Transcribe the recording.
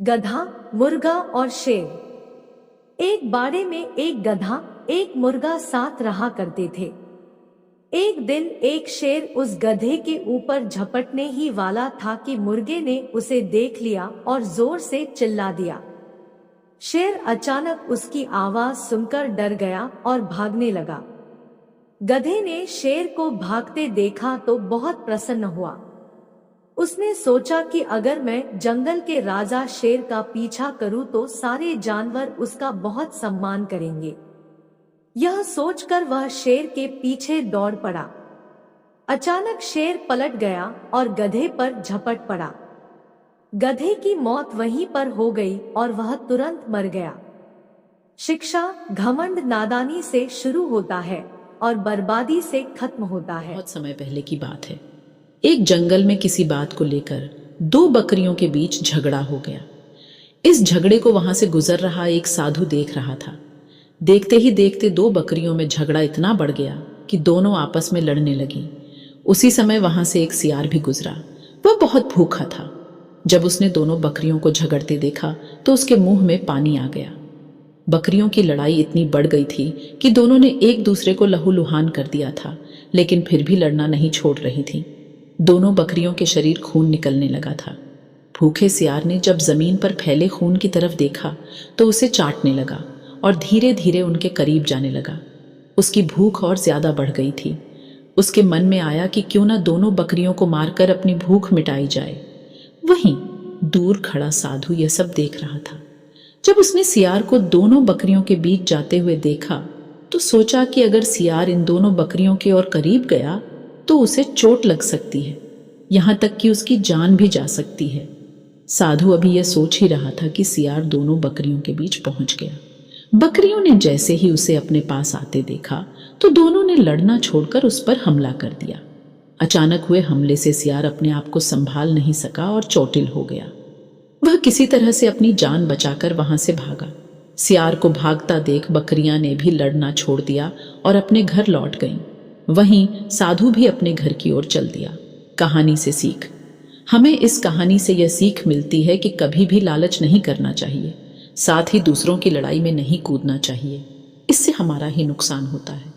गधा, मुर्गा और शेर। एक बाड़े में एक गधा, एक मुर्गा साथ रहा करते थे। एक दिन एक शेर उस गधे के ऊपर झपटने ही वाला था कि मुर्गे ने उसे देख लिया और जोर से चिल्ला दिया। शेर अचानक उसकी आवाज सुनकर डर गया और भागने लगा। गधे ने शेर को भागते देखा तो बहुत प्रसन्न हुआ। उसने सोचा कि अगर मैं जंगल के राजा शेर का पीछा करूं तो सारे जानवर उसका बहुत सम्मान करेंगे। यह सोचकर वह शेर के पीछे दौड़ पड़ा। अचानक शेर पलट गया और गधे पर झपट पड़ा। गधे की मौत वहीं पर हो गई और वह तुरंत मर गया। शिक्षा, घमंड नादानी से शुरू होता है और बर्बादी से खत्म होता है। बहुत समय पहले की बात है। एक जंगल में किसी बात को लेकर दो बकरियों के बीच झगड़ा हो गया। इस झगड़े को वहां से गुजर रहा एक साधु देख रहा था। देखते ही देखते दो बकरियों में झगड़ा इतना बढ़ गया कि दोनों आपस में लड़ने लगी। उसी समय वहां से एक सियार भी गुजरा। वह बहुत भूखा था। जब उसने दोनों बकरियों को झगड़ते देखा तो उसके मुंह में पानी आ गया। बकरियों की लड़ाई इतनी बढ़ गई थी कि दोनों ने एक दूसरे को लहूलुहान कर दिया था, लेकिन फिर भी लड़ना नहीं छोड़ रही थी। दोनों बकरियों के शरीर खून निकलने लगा था। भूखे सियार ने जब जमीन पर फैले खून की तरफ देखा तो उसे चाटने लगा और धीरे धीरे उनके करीब जाने लगा। उसकी भूख और ज्यादा बढ़ गई थी। उसके मन में आया कि क्यों न दोनों बकरियों को मारकर अपनी भूख मिटाई जाए। वहीं दूर खड़ा साधु यह सब देख रहा था। जब उसने सियार को दोनों बकरियों के बीच जाते हुए देखा तो सोचा कि अगर सियार इन दोनों बकरियों के और करीब गया तो उसे चोट लग सकती है, यहां तक कि उसकी जान भी जा सकती है। साधु अभी यह सोच ही रहा था कि सियार दोनों बकरियों के बीच पहुंच गया। बकरियों ने जैसे ही उसे अपने पास आते देखा तो दोनों ने लड़ना छोड़कर उस पर हमला कर दिया। अचानक हुए हमले से सियार अपने आप को संभाल नहीं सका और चोटिल हो गया। वह किसी तरह से अपनी जान बचाकर वहां से भागा। सियार को भागता देख बकरियां ने भी लड़ना छोड़ दिया और अपने घर लौट गईं। वहीं साधु भी अपने घर की ओर चल दिया। कहानी से सीख। हमें इस कहानी से यह सीख मिलती है कि कभी भी लालच नहीं करना चाहिए, साथ ही दूसरों की लड़ाई में नहीं कूदना चाहिए। इससे हमारा ही नुकसान होता है।